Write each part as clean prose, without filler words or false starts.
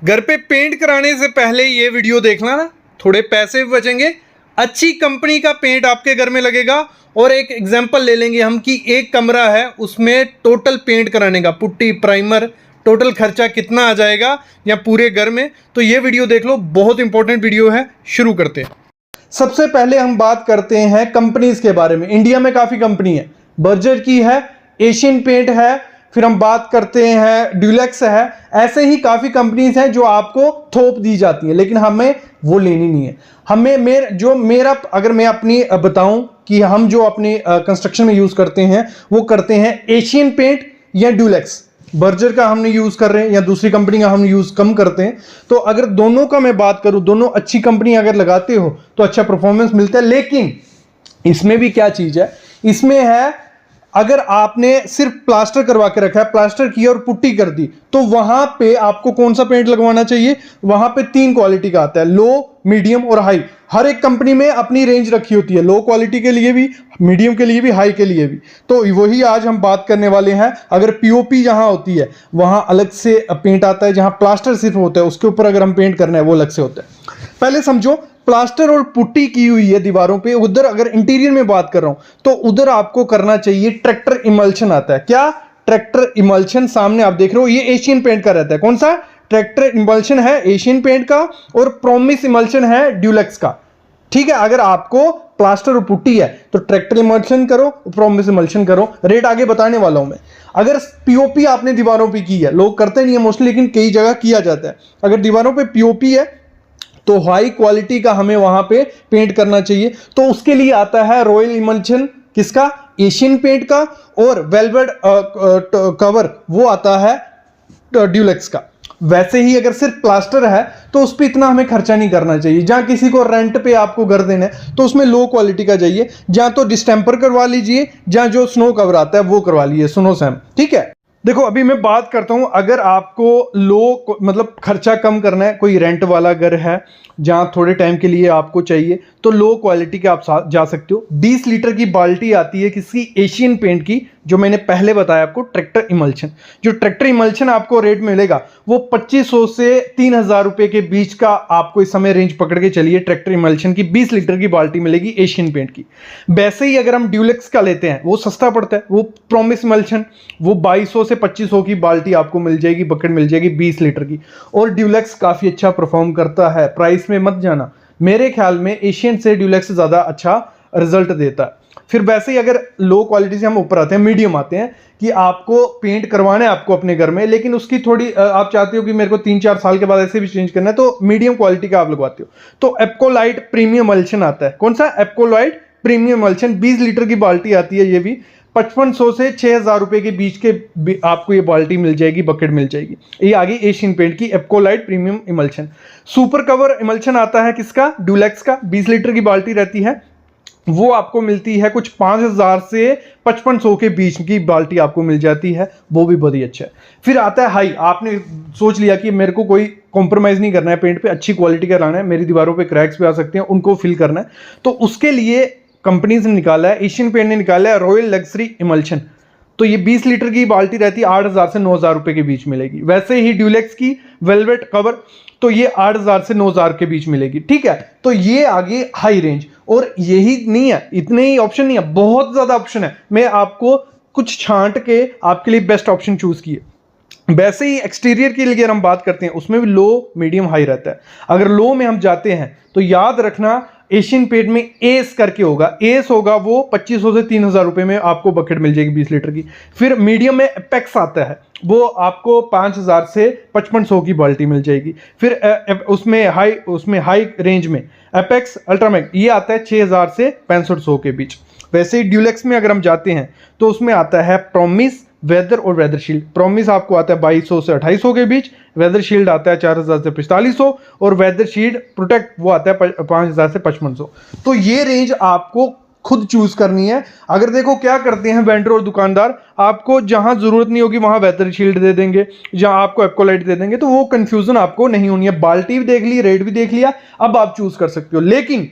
घर पे पेंट कराने से पहले ये वीडियो देखना ना, थोड़े पैसे भी बचेंगे। अच्छी कंपनी का पेंट आपके घर में लगेगा। और एक एग्जांपल ले लेंगे हम कि एक कमरा है, उसमें टोटल पेंट कराने का पुट्टी प्राइमर टोटल खर्चा कितना आ जाएगा या पूरे घर में। तो ये वीडियो देख लो, बहुत इंपॉर्टेंट वीडियो है। शुरू करते हैं। सबसे पहले हम बात करते हैं कंपनीज के बारे में। इंडिया में काफ़ी कंपनी है, बर्जर की है, एशियन पेंट है, फिर हम बात करते हैं ड्यूलेक्स है। ऐसे ही काफ़ी कंपनीज हैं जो आपको थोप दी जाती हैं, लेकिन हमें वो लेनी नहीं है। हमें मेरा अगर मैं अपनी बताऊं कि हम जो अपनी कंस्ट्रक्शन में यूज़ करते हैं वो करते हैं एशियन पेंट या ड्यूलेक्स। बर्जर का हम यूज़ कर रहे हैं या दूसरी कंपनी का हम यूज़ कम करते हैं। तो अगर दोनों का मैं बात करूं, दोनों अच्छी कंपनी अगर लगाते हो तो अच्छा परफॉर्मेंस मिलता है। लेकिन इसमें भी क्या चीज़ है, इसमें है अगर आपने सिर्फ प्लास्टर करवा के रखा है, प्लास्टर किया और पुट्टी कर दी, तो वहां पे आपको कौन सा पेंट लगवाना चाहिए। वहां पे 3 क्वालिटी का आता है, लो, मीडियम और हाई। हर एक कंपनी में अपनी रेंज रखी होती है, लो क्वालिटी के लिए भी, मीडियम के लिए भी, हाई के लिए भी। तो वही आज हम बात करने वाले हैं। अगर पीओपी जहां होती है वहां अलग से पेंट आता है, जहां प्लास्टर सिर्फ होता है उसके ऊपर अगर हम पेंट करना है वो अलग से होता है। पहले समझो, प्लास्टर और पुट्टी की हुई है दीवारों पे, उधर अगर इंटीरियर में बात कर रहा हूं तो उधर आपको करना चाहिए ट्रैक्टर इमल्शन आता है। क्या? Tractor emulsion. सामने आप देख रहे हो, ये एशियन पेंट का रहता है। कौन सा? ट्रैक्टर इमल्शन है एशियन पेंट का, और प्रॉमिस इमल्शन है ड्यूलेक्स का। ठीक है, अगर आपको प्लास्टर और पुट्टी है तो ट्रैक्टर इमल्शन करो, प्रॉमिस इमल्शन करो। रेट आगे बताने वाला हूं मैं। अगर पीओपी आपने दीवारों पे की है, लोग करते नहीं है मोस्टली, लेकिन कई जगह किया जाता है। अगर दीवारों पे पीओपी है तो हाई क्वालिटी का हमें वहां पे पेंट करना चाहिए। तो उसके लिए आता है रॉयल इमल्शन, किसका? एशियन पेंट का। और वेलवेट कवर वो आता है ड्यूलेक्स का। वैसे ही अगर सिर्फ प्लास्टर है तो उस पर इतना हमें खर्चा नहीं करना चाहिए। जहां किसी को रेंट पे आपको घर देना है तो उसमें लो क्वालिटी का चाहिए। जहां तो डिस्टेंपर करवा लीजिए, जहां जो स्नो कवर आता है वो करवा लीजिए, स्नो सैम। ठीक है, देखो अभी मैं बात करता हूं, अगर आपको लो मतलब खर्चा कम करना है, कोई रेंट वाला घर है जहां थोड़े टाइम के लिए आपको चाहिए, तो लो क्वालिटी के आप जा सकते हो। 20 लीटर की बाल्टी आती है किसी एशियन पेंट की, जो मैंने पहले बताया आपको, ट्रैक्टर इमल्शन। जो ट्रैक्टर इमल्शन आपको रेट मिलेगा वो 2500 से 3000 रुपए के बीच का आपको इस समय रेंज पकड़ के चलिए। ट्रैक्टर इमल्शन की 20 लीटर की बाल्टी मिलेगी एशियन पेंट की। वैसे ही अगर हम ड्यूलेक्स का लेते हैं वो सस्ता पड़ता है, वो प्रॉमिस इमल्शन, वो 2200 से 2500 की बाल्टी आपको मिल जाएगी, बकेट मिल जाएगी 20 लीटर की। और ड्यूलेक्स काफ़ी अच्छा परफॉर्म करता है, प्राइस में मत जाना। मेरे ख्याल में एशियन से ड्यूलेक्स ज़्यादा अच्छा रिजल्ट देता है। फिर वैसे ही अगर लो क्वालिटी से हम ऊपर आते हैं, मीडियम आते हैं, कि आपको पेंट करवाना है आपको अपने घर में, लेकिन उसकी थोड़ी आप चाहते हो कि मेरे को 3-4 साल के बाद ऐसे भी चेंज करना है, तो मीडियम क्वालिटी का आप लगवाते हो। तो एप्कोलाइट प्रीमियम इमल्शन आता है। कौन सा? Apcolite premium emulsion. 20 लीटर की बाल्टी आती है, ये भी 5500 से 6000 रुपए के बीच के आपको ये बाल्टी मिल जाएगी, बकेट मिल जाएगी। ये आगे एशियन पेंट की Apcolite premium emulsion. Super cover emulsion आता है किसका? ड्यूलेक्स का। 20 लीटर की बाल्टी रहती है, वो आपको मिलती है कुछ 5000 से 5500 के बीच की बाल्टी आपको मिल जाती है, वो भी बहुत ही अच्छा है। फिर आता है हाई। आपने सोच लिया कि मेरे को कोई कॉम्प्रोमाइज़ नहीं करना है पेंट पे, अच्छी क्वालिटी का लाना है, मेरी दीवारों पे क्रैक्स भी आ सकते हैं, उनको फिल करना है, तो उसके लिए कंपनीज ने निकाला है, एशियन पेंट ने निकाला है रॉयल लग्जरी इमल्शन। तो ये 20 लीटर की बाल्टी रहती है, 8000 से 9000 रुपए के बीच मिलेगी। वैसे ही ड्यूलेक्स की वेलवेट कवर, तो ये 8000 से 9000 के बीच मिलेगी। ठीक है, तो ये आगे हाई रेंज। और यही नहीं है, इतने ही ऑप्शन नहीं है, बहुत ज्यादा ऑप्शन है। मैं आपको कुछ छांट के आपके लिए बेस्ट ऑप्शन चूज किए। वैसे ही एक्सटीरियर के लिए हम बात करते हैं, उसमें भी लो, मीडियम, हाई रहता है। अगर लो में हम जाते हैं तो याद रखना एशियन पेंट में एस करके होगा। एस होगा वो 2500 से 3000 रुपए में आपको बकेट मिल जाएगी 20 लीटर की। फिर मीडियम में एपेक्स आता है, वो आपको 5000 से 5500 की बाल्टी मिल जाएगी। फिर उसमें हाई रेंज में एपेक्स अल्ट्रामैक्स, ये आता है 6000 से 6500 के बीच। वैसे ही ड्यूलेक्स में अगर हम जाते हैं तो उसमें आता है प्रॉमिस, वेदर और वेदर शील्ड। प्रॉमिस आपको आता है 2200 से 2800 के बीच, वेदर शील्ड आता है 4000 से 4500, और वेदर शील्ड प्रोटेक्ट वो आता है 5000 से 5500। तो ये रेंज आपको खुद चूज करनी है। अगर देखो क्या करते हैं वेंडर और दुकानदार, आपको जहां जरूरत नहीं होगी वहां वेदर शील्ड दे देंगे, जहां आपको एप्कोलाइट दे देंगे, तो वो कंफ्यूजन आपको नहीं होनी है। बाल्टी भी देख ली, रेट भी देख लिया, अब आप चूज कर सकते हो। लेकिन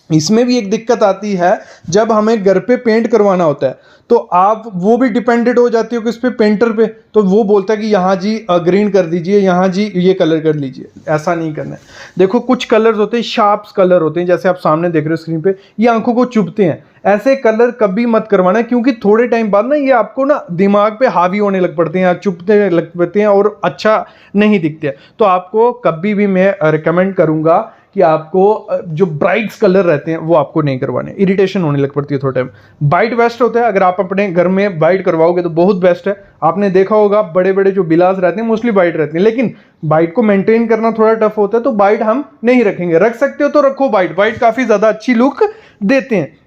इसमें भी एक दिक्कत आती है, जब हमें घर पे पेंट करवाना होता है तो आप वो भी डिपेंडेंट हो जाती हो किस पे, पेंटर पे। तो वो बोलता है कि यहाँ जी ग्रीन कर दीजिए, यहाँ जी ये कलर कर लीजिए। ऐसा नहीं करना है। देखो कुछ कलर्स होते हैं, शार्प्स कलर होते हैं, जैसे आप सामने देख रहे हो स्क्रीन पे, ये आंखों को चुभते हैं। ऐसे कलर कभी मत करवाना, क्योंकि थोड़े टाइम बाद ना ये आपको ना दिमाग पे हावी होने लग पड़ते हैं, चुभते लग पड़ते हैं और अच्छा नहीं दिखते हैं। तो आपको कभी भी मैं रिकमेंड करूंगा कि आपको जो ब्राइट्स कलर रहते हैं वो आपको नहीं करवाने, इरिटेशन होने लग पड़ती है थोड़ा टाइम। वाइट बेस्ट होता है, अगर आप अपने घर में वाइट करवाओगे तो बहुत बेस्ट है। आपने देखा होगा बड़े बड़े जो विलास रहते हैं मोस्टली वाइट रहते हैं, लेकिन वाइट को मेंटेन करना थोड़ा टफ होता है, तो वाइट हम नहीं रखेंगे। रख सकते हो तो रखो वाइट, वाइट काफी ज्यादा अच्छी लुक देते हैं।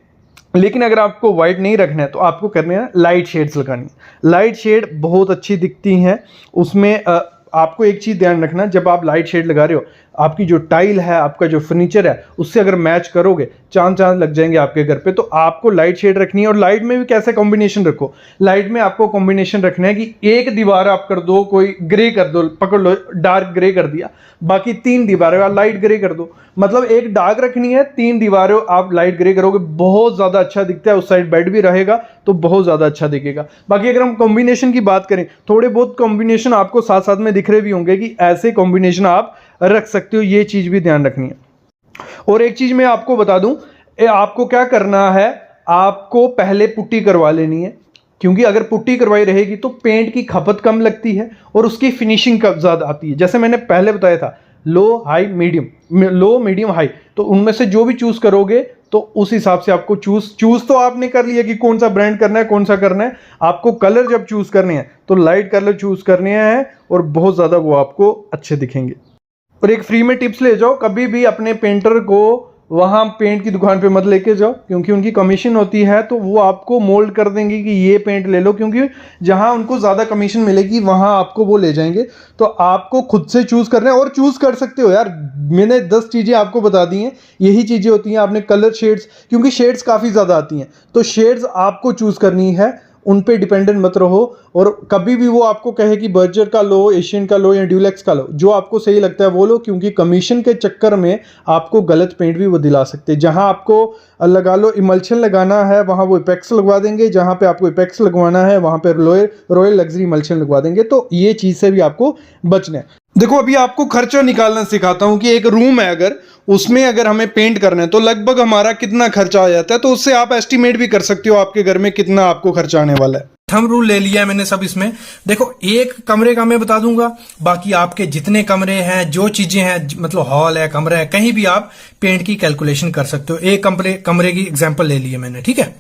लेकिन अगर आपको व्हाइट नहीं रखना है तो आपको करने है लाइट शेड्स लगानी है। लाइट शेड बहुत अच्छी दिखती हैं उसमें। आपको एक चीज ध्यान रखना, जब आप लाइट शेड लगा रहे हो, आपकी जो टाइल है, आपका जो फर्नीचर है, उससे अगर मैच करोगे, चांद चांद लग जाएंगे आपके घर पे। तो आपको लाइट शेड रखनी है। और लाइट में भी कैसे कॉम्बिनेशन रखो, लाइट में आपको कॉम्बिनेशन रखना है कि एक दीवार आप कर दो, कोई ग्रे कर दो, पकड़ लो डार्क ग्रे कर दिया, बाकी 3 दीवारें आप लाइट ग्रे कर दो। मतलब एक डार्क रखनी है, 3 दीवारें आप लाइट ग्रे करोगे, बहुत ज्यादा अच्छा दिखता है। उस साइड बेड भी रहेगा तो बहुत ज्यादा अच्छा दिखेगा। बाकी अगर हम कॉम्बिनेशन की बात करें, थोड़े बहुत कॉम्बिनेशन आपको साथ साथ में दिख रहे भी होंगे कि ऐसे कॉम्बिनेशन आप रख सकते हो, ये चीज भी ध्यान रखनी है। और एक चीज मैं आपको बता दूं, आपको क्या करना है, आपको पहले पुट्टी करवा लेनी है, क्योंकि अगर पुट्टी करवाई रहेगी तो पेंट की खपत कम लगती है और उसकी फिनिशिंग कब ज्यादा आती है। जैसे मैंने पहले बताया था, लो हाई मीडियम, लो मीडियम हाई, तो उनमें से जो भी चूज करोगे तो उस हिसाब से आपको चूज तो आपने कर लिया कि कौन सा ब्रांड करना है, कौन सा करना है। आपको कलर जब चूज करने हैं तो लाइट कलर चूज करने हैं और बहुत ज्यादा वो आपको अच्छे दिखेंगे। और एक फ्री में टिप्स ले जाओ, कभी भी अपने पेंटर को वहां पेंट की दुकान पे मत लेके जाओ, क्योंकि उनकी कमीशन होती है, तो वो आपको मोल्ड कर देंगे कि ये पेंट ले लो, क्योंकि जहां उनको ज़्यादा कमीशन मिलेगी वहां आपको वो ले जाएंगे। तो आपको खुद से चूज़ करना है, और चूज़ कर सकते हो यार। मैंने 10 चीज़ें आपको बता दी हैं, यही चीज़ें होती हैं। आपने कलर शेड्स, क्योंकि शेड्स काफ़ी ज़्यादा आती हैं, तो शेड्स आपको चूज़ करनी है, उन पे डिपेंडेंट मत रहो। और कभी भी वो आपको कहे कि बर्जर का लो, एशियन का लो या ड्यूलेक्स का लो, जो आपको सही लगता है वो लो, क्योंकि कमीशन के चक्कर में आपको गलत पेंट भी वो दिला सकते हैं। जहां आपको लगा लो इमल्शन लगाना है वहां वो इपेक्स लगवा देंगे, जहां पे आपको इपेक्स लगवाना है वहां पे रॉयल लग्जरी इमल्शन लगवा देंगे। तो ये चीज़ से भी आपको बचना है। देखो अभी आपको खर्चा निकालना सिखाता हूं कि एक रूम है, अगर उसमें अगर हमें पेंट करना है तो लगभग हमारा कितना खर्चा आ जाता है, तो उससे आप एस्टिमेट भी कर सकते हो आपके घर में कितना आपको खर्चा आने वाला है। थंब रूल ले लिया है मैंने सब इसमें। देखो एक कमरे का मैं बता दूंगा, बाकी आपके जितने कमरे हैं, जो चीजें हैं, मतलब हॉल है, कमरा है, कहीं भी आप पेंट की कैलकुलेशन कर सकते हो। एक कमरे की एग्जांपल ले ली है मैंने, ठीक है।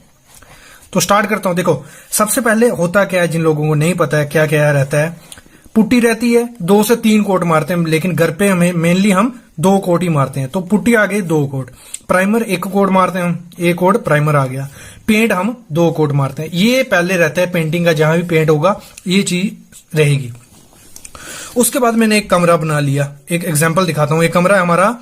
तो स्टार्ट करता हूं। देखो सबसे पहले होता क्या है, जिन लोगों को नहीं पता है क्या क्या रहता है, पुट्टी रहती है, 2 से 3 कोट मारते हैं, लेकिन घर पे हमें मेनली हम 2 कोट ही मारते हैं। तो पुट्टी आ गई 2 कोट, प्राइमर 1 कोट मारते हैं हम, 1 कोट प्राइमर आ गया, पेंट हम 2 कोट मारते हैं। ये पहले रहता है पेंटिंग का, जहां भी पेंट होगा ये चीज रहेगी। उसके बाद मैंने एक कमरा बना लिया, एक एग्जांपल दिखाता हूं। एक कमरा हमारा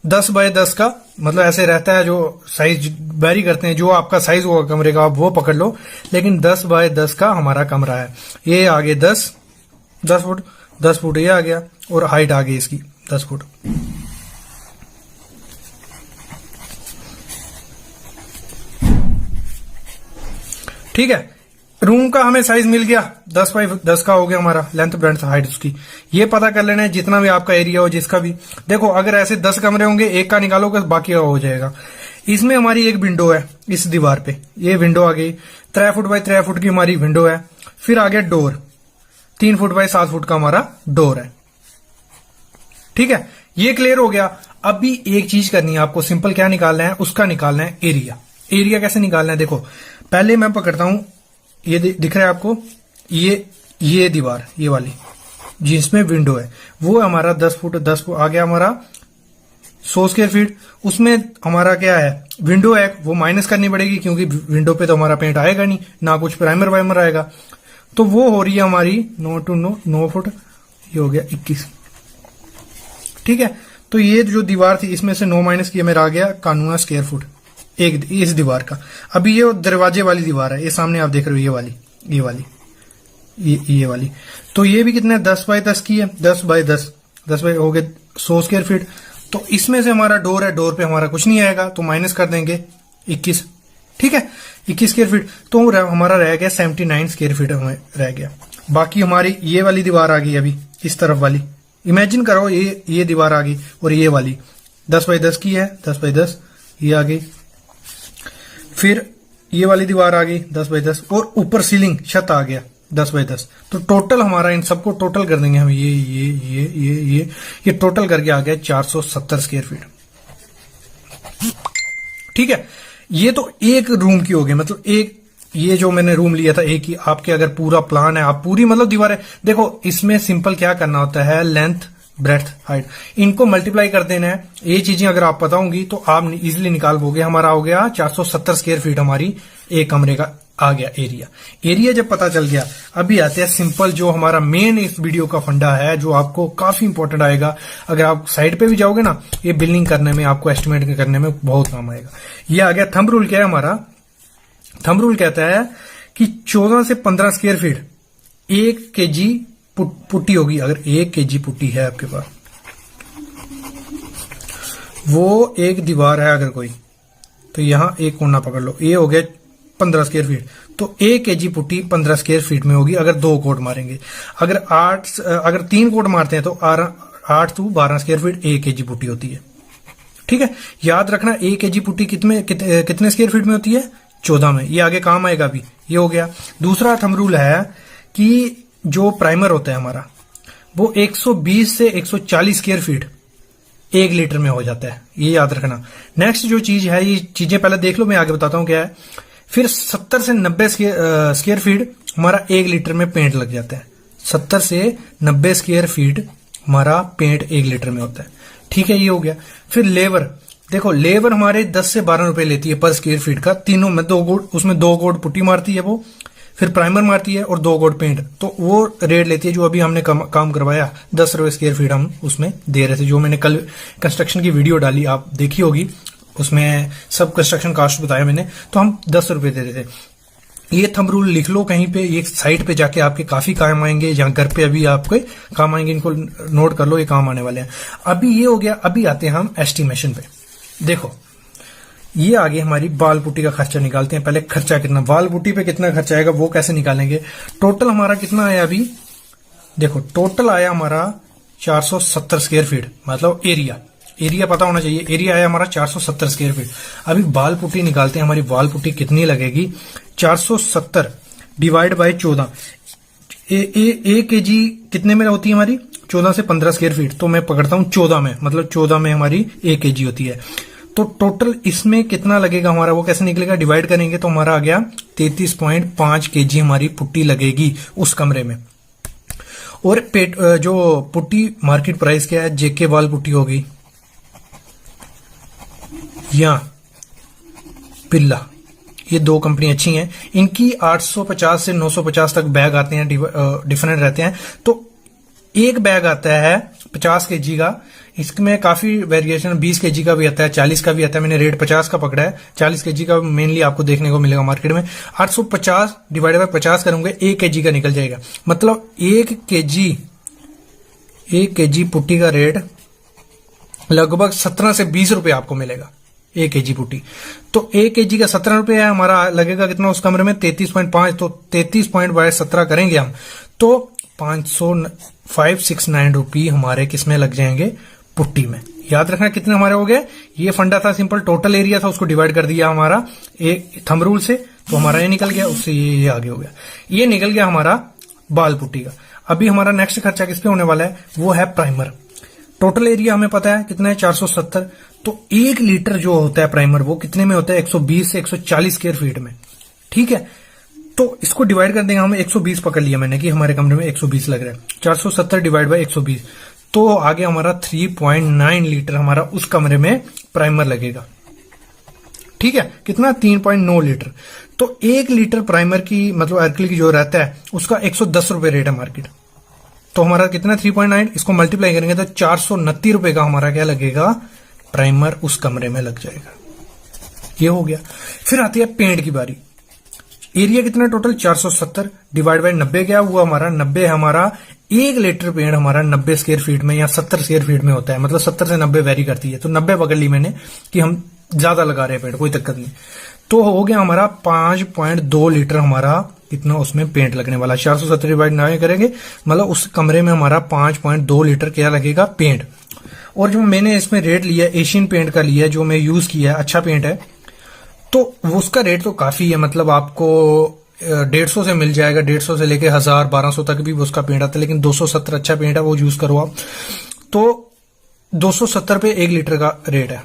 10 बाय 10 का, मतलब ऐसे रहता है, जो साइज वेरी करते हैं, जो आपका साइज होगा कमरे का आप वो पकड़ लो, लेकिन 10 बाय 10 का हमारा कमरा है। ये आगे 10 फुट, 10 फुट ये आ गया, और हाइट आ गई इसकी 10 फुट। ठीक है, रूम का हमें साइज मिल गया, 10 बाई 10 का हो गया हमारा लेंथ, ब्रेड्थ, हाइट उसकी। ये पता कर लेना है जितना भी आपका एरिया हो, जिसका भी। देखो अगर ऐसे 10 कमरे होंगे, एक का निकालोगे बाकी का हो जाएगा। इसमें हमारी एक विंडो है इस दीवार पे, ये विंडो आ गई, 3 फुट बाई 3 फुट की हमारी विंडो है। फिर आ गया डोर, 3 फुट बाई 7 फुट का हमारा डोर है। ठीक है, ये क्लियर हो गया। अभी एक चीज करनी है आपको, सिंपल क्या निकालना है, उसका निकालना है एरिया। एरिया कैसे निकालना है, देखो पहले मैं पकड़ता हूं, ये दिख रहा है आपको, ये दीवार, ये वाली जिसमें विंडो है, वो हमारा 10 फुट आ गया हमारा 100 स्क्वायर फीट। उसमें हमारा क्या है, विंडो है, वो माइनस करनी पड़ेगी, क्योंकि विंडो पे तो हमारा पेंट आएगा नहीं, ना कुछ प्राइमर वाइमर आएगा। तो वो हो रही है हमारी 9 फुट, ये हो गया 21। ठीक है, तो ये जो दीवार थी इसमें से 9 माइनस किया, मेरा आ गया 91 स्क्वायर फुट एक इस दीवार का। अभी ये दरवाजे वाली दीवार है, ये सामने आप देख रहे हो, ये वाली ये वाली, तो ये भी कितना है, 10 बाय 10 की है, 10 बाय 10 बाय हो गए 100 स्क्वायर फीट। तो इसमें से हमारा डोर है, डोर पे हमारा कुछ नहीं आएगा, तो माइनस कर देंगे 21। ठीक है, 21 स्क्वायर फीट, तो हमारा रह गया 79 स्क्वायर फीट हमें रह गया। बाकी हमारी ये वाली दीवार आ गई अभी इस तरफ वाली, इमेजिन करो ये दीवार आ गई और ये वाली 10 बाई 10 की है, 10 बाई 10 ये आ गई। फिर ये वाली दीवार आ गई 10 बाई 10 और ऊपर सीलिंग छत आ गया 10 बाई 10। तो टोटल हमारा इन सबको टोटल कर देंगे हम, ये टोटल करके आ गया 470 स्क्वायर फीट। ठीक है, ये तो एक रूम की हो गई, मतलब एक ये जो मैंने रूम लिया था एक ही। आपके अगर पूरा प्लान है, आप पूरी मतलब दीवारें देखो, इसमें सिंपल क्या करना होता है, लेंथ ब्रेथ हाइट इनको मल्टीप्लाई कर देना है। ये चीजें अगर आप पता होंगी तो आप इजिली निकाल पोगे। हमारा हो गया 470 स्क्वायर फीट हमारी एक कमरे का आ गया एरिया जब पता चल गया। अभी आते हैं सिंपल जो हमारा मेन इस वीडियो का फंडा है, जो आपको काफी इंपॉर्टेंट आएगा। अगर आप साइड पे भी जाओगे ना, ये बिल्डिंग करने में आपको एस्टिमेट करने में बहुत काम आएगा। ये आ गया थंब रूल। क्या है हमारा थंब रूल? कहता है कि 14 से 15 स्क्वायर फीट 1 kg पुट्टी होगी। अगर 1 kg पुट्टी है आपके पास, वो एक दीवार है अगर कोई, तो यहां एक कोना पकड़ लो, ये हो गया 15 स्क्वायर फीट। तो 1 kg पुट्टी 15 स्क्वायर फीट में होगी अगर 2 कोट मारेंगे। अगर 3 कोट मारते हैं तो 8 to 12 square feet 1 kg putty होती है। ठीक है, याद रखना 1 kg पुट्टी कितने स्क्वायर फीट में होती है? 14 में। ये आगे काम आएगा अभी। ये हो गया। दूसरा थंब रूल है कि जो प्राइमर होता है हमारा, वो 120 से 140 स्क्वायर फीट 1 लीटर में हो जाता है। ये याद रखना। नेक्स्ट जो चीज है, ये चीजें पहले देख लो, मैं आगे बताता हूं क्या है। फिर 70 से 90 स्क्वायर फीट हमारा 1 लीटर में पेंट लग जाता है। 70 से 90 स्क्वायर फीट हमारा पेंट 1 लीटर में होता है। ठीक है, ये हो गया। फिर लेबर देखो, लेबर हमारे 10 से 12 रुपए लेती है पर स्क्वायर फीट का। तीनों में 2 गोट, उसमें 2 गोट पुट्टी मारती है वो, फिर प्राइमर मारती है और 2 गोट पेंट। तो वो रेट लेती है जो अभी हमने काम करवाया 10 रुपए स्क्वायर फीट हम उसमें दे रहे थे। जो मैंने कल कंस्ट्रक्शन की वीडियो डाली, आप देखी होगी, उसमें सब कंस्ट्रक्शन कॉस्ट बताया मैंने, तो हम 10 रुपए दे रहे थे। ये थंब रूल लिख लो कहीं पे, ये साइट पे जाके आपके काफी काम आएंगे, जहां घर पे अभी आपके काम आएंगे, इनको नोट कर लो, ये काम आने वाले हैं। अभी ये हो गया। अभी आते हैं हम एस्टिमेशन पे। देखो, ये आगे हमारी बाल पुट्टी का खर्चा निकालते हैं। पहले खर्चा कितना, बाल पुट्टी पे कितना खर्चा आएगा वो कैसे निकालेंगे। टोटल हमारा कितना आया अभी देखो, टोटल आया हमारा 470 स्क्वायर फीट, मतलब एरिया पता होना चाहिए। एरिया आया हमारा 470 स्क्वायर फीट। अभी बाल पुट्टी निकालते हैं। हमारी बाल पुट्टी कितनी लगेगी? 470 डिवाइड बाय 14। 1 kg कितने में होती है हमारी? 14 से 15 स्क्वायर फीट। तो मैं पकड़ता हूं 14 में, मतलब 14 में हमारी 1 kg होती है। तो टोटल इसमें कितना लगेगा हमारा, वो कैसे निकलेगा? डिवाइड करेंगे तो हमारा आ गया 33.5 kg हमारी पुट्टी लगेगी उस कमरे में। और जो पुट्टी मार्केट प्राइस क्या है? जेके वाल पुट्टी होगी या पिल्ला, ये 2 कंपनी अच्छी हैं। इनकी 850 से 950 तक बैग आते हैं, डिफरेंट रहते हैं। तो एक बैग आता है 50 kg का, इसमें काफी वेरिएशन 20 kg का भी आता है, 40 का भी आता है। मैंने रेट 50 का पकड़ा है, 40 kg का मेनली आपको देखने को मिलेगा मार्केट में। 850 डिवाइड बाय 50 करूंगे, 1 kg का निकल जाएगा। मतलब 1 kg पुट्टी का रेट लगभग 17 से 20 रुपए आपको मिलेगा 1 kg पुट्टी। तो 1 kg का 17 रुपए है, हमारा लगेगा कितना उस कमरे में? 33.5। तो 33.17 करेंगे हम, तो 569 रुपये हमारे किसमें लग जाएंगे? पुट्टी में। याद रखना कितने हमारे हो गए। ये फंडा था सिंपल, टोटल एरिया था, उसको डिवाइड कर दिया हमारा एक थंब रूल से, तो हमारा ये निकल गया। उससे ये आगे हो गया। ये निकल गया हमारा बाल पुट्टी का। अभी हमारा नेक्स्ट खर्चा किस पे होने वाला है? वो है प्राइमर। टोटल एरिया हमें पता है कितना है, 470। तो 1 लीटर जो होता है प्राइमर, वो कितने में होता है? 120 से 140 स्क्वायर फीट में। ठीक है, तो इसको डिवाइड कर देंगे हम। 120 पकड़ लिया मैंने कि हमारे कमरे में 120 लग रहा है। 470 डिवाइड बाय 120, तो आगे हमारा 3.9 लीटर हमारा उस कमरे में प्राइमर लगेगा। ठीक है, कितना? 3.9 लीटर। तो 1 लीटर प्राइमर की, मतलब एक्रिलिक जो रहता है, उसका 110 रुपए रेट है मार्केट। तो हमारा कितना? 3.9, इसको मल्टीप्लाई करेंगे तो 429 रुपए का हमारा क्या लगेगा? प्राइमर उस कमरे में लग जाएगा। ये हो गया। फिर आती है पेंट की बारी। एरिया कितना टोटल 470 डिवाइड बाय 90 क्या हुआ हमारा 90 हमारा 1 लीटर पेड़ हमारा 90 स्क्वायर फीट में या 70 स्क्वायर फीट में होता है, मतलब 70 से 90 वेरी करती है, तो 90 पकड़ ली मैंने कि हम ज्यादा लगा रहे हैं पेड़, कोई दिक्कत नहीं। तो हो गया हमारा 5.2 लीटर हमारा कितना उसमें पेंट लगने वाला। 470 डिवाइड 9 करेंगे मतलब उस कमरे में हमारा 5.2 लीटर क्या लगेगा पेंट। और जो मैंने इसमें रेट लिया एशियन पेंट का लिया, जो मैं यूज किया अच्छा पेंट है, तो उसका रेट तो काफी है, मतलब आपको 150 से मिल जाएगा, 150 से लेके 1000-1200 तक भी उसका पेंट आता है, लेकिन 270 अच्छा पेंट है वो यूज करो आप। तो 270 पे 1 लीटर का रेट है।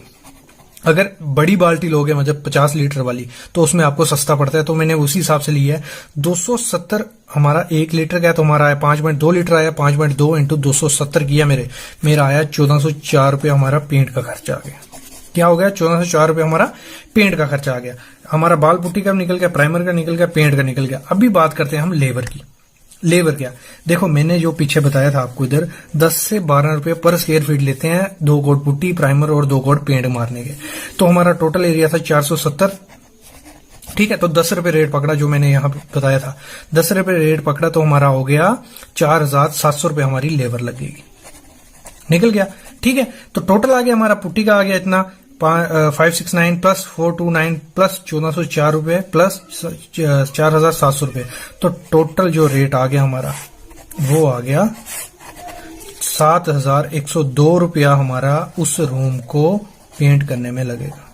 अगर बड़ी बाल्टी लोगे मतलब 50 लीटर वाली तो उसमें आपको सस्ता पड़ता है, तो मैंने उसी हिसाब से लिया है। 270 हमारा 1 लीटर का है, तो हमारा आया 5.2 लीटर आया, 5.2 इंटू 270 किया मेरा आया 1404 रुपये हमारा पेंट का खर्चा आ गया। क्या हो गया 1404 रुपये हमारा पेंट का खर्चा आ गया। हमारा बाल पुट्टी का निकल गया, प्राइमर का निकल गया, पेंट का निकल गया। अभी बात करते हैं हम लेबर की। लेबर क्या, देखो मैंने जो पीछे बताया था आपको इधर 10 से 12 रुपए पर स्क्वायर फीट लेते हैं 2 कोट पुट्टी प्राइमर और 2 कोट पेंट मारने के। तो हमारा टोटल एरिया था 470, ठीक है। तो 10 रुपए रेट पकड़ा जो मैंने यहाँ पे बताया था, 10 रुपए रेट पकड़ा तो हमारा हो गया 4700 रुपए हमारी लेबर लगेगी, निकल गया, ठीक है। तो टोटल आ गया हमारा पुट्टी का आ गया इतना 569 प्लस 429 प्लस 1404 रुपए प्लस 4700 रुपए। तो टोटल जो रेट आ गया हमारा वो आ गया 7102 रुपया हमारा उस रूम को पेंट करने में लगेगा।